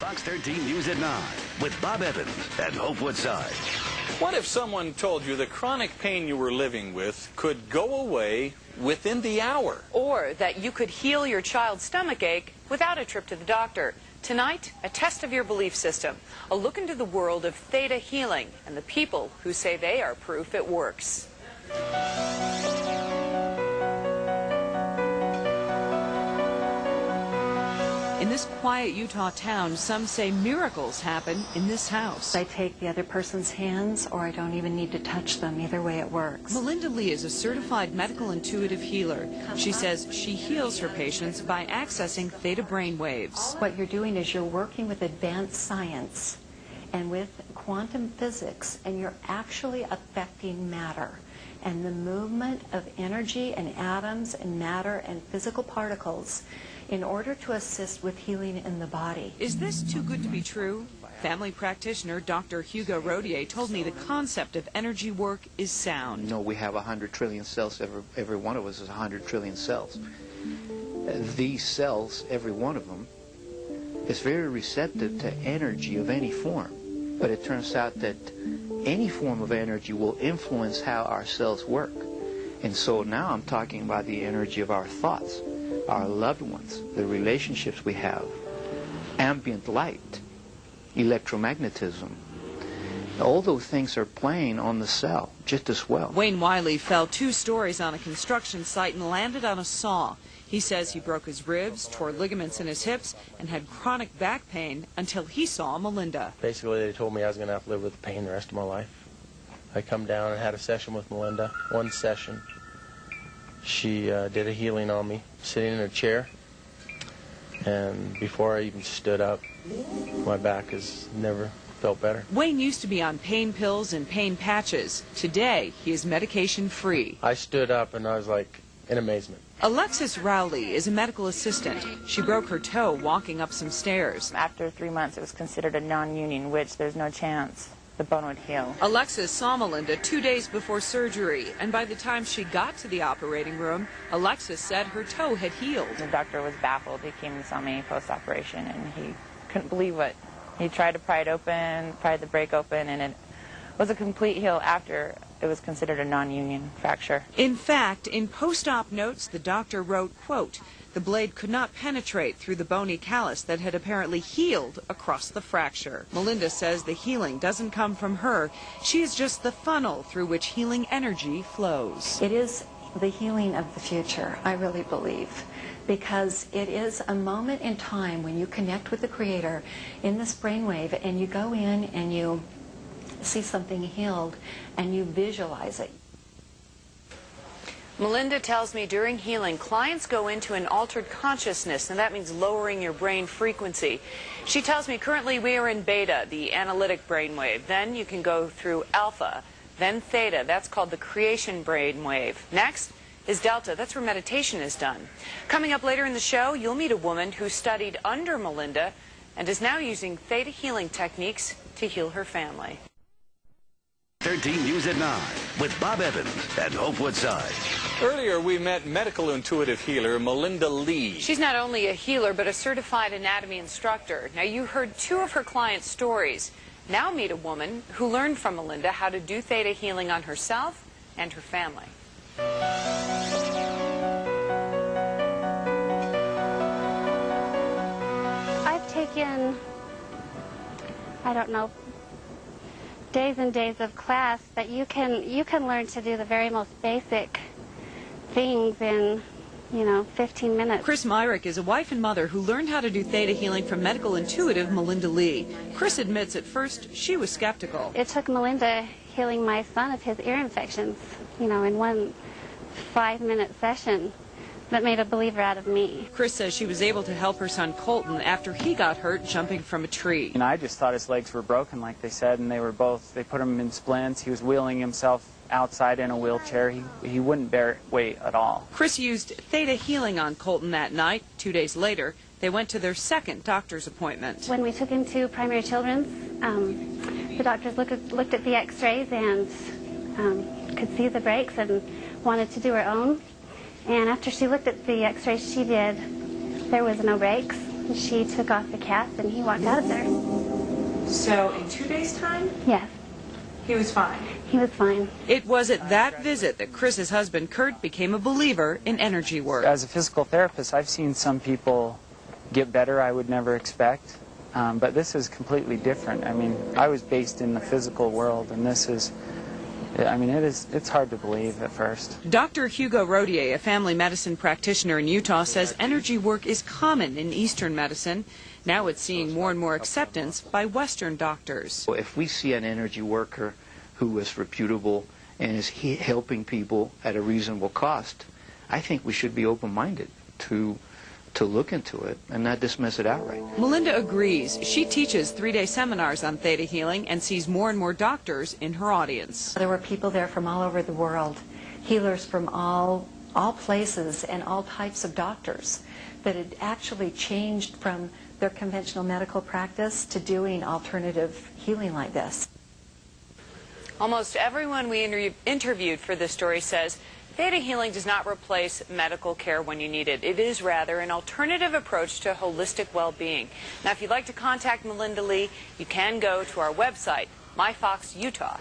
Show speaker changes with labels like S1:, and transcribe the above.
S1: Fox 13 News at 9 with Bob Evans and Hope Woodside.
S2: What if someone told you the chronic pain you were living with could go away within the hour?
S3: Or that you could heal your child's stomach ache without a trip to the doctor? Tonight, a test of your belief system, a look into the world of Theta Healing and the people who say they are proof it works. In this quiet Utah town, some say miracles happen in this house.
S4: I take the other person's hands, or I don't even need to touch them. Either way it works.
S3: Melinda Lee is a certified medical intuitive healer. She says she heals her patients by accessing theta brain waves.
S4: What you're doing is you're working with advanced science and with quantum physics, and you're actually affecting matter. And the movement of energy and atoms and matter and physical particles in order to assist with healing in the body.
S3: Is this too good to be true? Family practitioner Dr. Hugo Rodier told me the concept of energy work is sound.
S5: You know, we have 100 trillion cells. Every one of us is 100 trillion cells. These cells, every one of them, is very receptive to energy of any form. But it turns out that any form of energy will influence how our cells work. And so now I'm talking about the energy of our thoughts, our loved ones, the relationships we have, ambient light, electromagnetism. All those things are playing on the cell just as well.
S3: Wayne Wiley fell 2 stories on a construction site and landed on a saw. He says he broke his ribs, tore ligaments in his hips, and had chronic back pain until he saw Melinda.
S6: Basically, they told me I was going to have to live with the pain the rest of my life. I come down and had a session with Melinda, 1 session. She did a healing on me, sitting in a chair. And before I even stood up, my back has never felt better.
S3: Wayne used to be on pain pills and pain patches. Today, he is medication-free.
S6: I stood up and I was like in amazement.
S3: Alexis Rowley is a medical assistant. She broke her toe walking up some stairs.
S7: After 3 months, it was considered a non-union, which there's no chance the bone would heal.
S3: Alexis saw Melinda 2 days before surgery, and by the time she got to the operating room, Alexis said her toe had healed.
S7: The doctor was baffled. He came and saw me post-operation, and he couldn't believe it. He tried to pry it open, pried the break open, and it was a complete heal after it was considered a non-union fracture.
S3: In fact, in post-op notes, the doctor wrote, quote, "The blade could not penetrate through the bony callus that had apparently healed across the fracture." Melinda says the healing doesn't come from her. She is just the funnel through which healing energy flows.
S4: It is the healing of the future, I really believe, because it is a moment in time when you connect with the Creator in this brainwave and you go in and you see something healed and you visualize it.
S3: Melinda tells me during healing, clients go into an altered consciousness, and that means lowering your brain frequency. She tells me currently we are in beta, the analytic brainwave. Then you can go through alpha, then theta. That's called the creation brainwave. Next is delta. That's where meditation is done. Coming up later in the show, you'll meet a woman who studied under Melinda and is now using theta healing techniques to heal her family.
S1: 13 News at 9 with Bob Evans and Hope Woodside.
S2: Earlier, we met medical intuitive healer Melinda Lee.
S3: She's not only a healer, but a certified anatomy instructor. Now, you heard 2 of her clients' stories. Now meet a woman who learned from Melinda how to do theta healing on herself and her family.
S8: I've taken, I don't know, days and days of class, but you can learn to do the very most basic things in, 15 minutes.
S3: Chris Myrick is a wife and mother who learned how to do theta healing from medical intuitive Melinda Lee. Chris admits at first she was skeptical.
S8: It took Melinda healing my son of his ear infections, in one 5-minute session that made a believer out of me.
S3: Chris says she was able to help her son Colton after he got hurt jumping from a tree.
S9: I just thought his legs were broken, like they said, and they put him in splints. He was wheeling himself outside in a wheelchair. He wouldn't bear weight at all.
S3: Chris used theta healing on Colton that night. 2 days later, they went to their second doctor's appointment.
S8: When we took him to Primary Children's, the doctors looked at the x-rays and could see the breaks and wanted to do her own. And after she looked at the x-rays she did, there was no breaks. and she took off the cast and he walked out of there.
S3: So in 2 days' time,
S8: Yes,
S3: he was fine.
S8: he was fine.
S3: It was at that visit that Chris's husband Kurt became a believer in energy work.
S9: As a physical therapist, I've seen some people get better I would never expect, but this is completely different. I mean, I was based in the physical world, and this is, I mean, it's hard to believe at first.
S3: Dr. Hugo Rodier, a family medicine practitioner in Utah, says energy work is common in Eastern medicine. Now it's seeing more and more acceptance by Western doctors.
S5: If we see an energy worker who is reputable and is helping people at a reasonable cost, I think we should be open-minded to look into it and not dismiss it outright.
S3: Melinda agrees. She teaches 3-day seminars on Theta Healing and sees more and more doctors in her audience.
S4: There were people there from all over the world, healers from all places and all types of doctors that had actually changed from their conventional medical practice to doing alternative healing like this.
S3: Almost everyone we interviewed for this story says Theta Healing does not replace medical care when you need it. It is rather an alternative approach to holistic well-being. Now, if you'd like to contact Melinda Lee, you can go to our website, MyFoxUtah.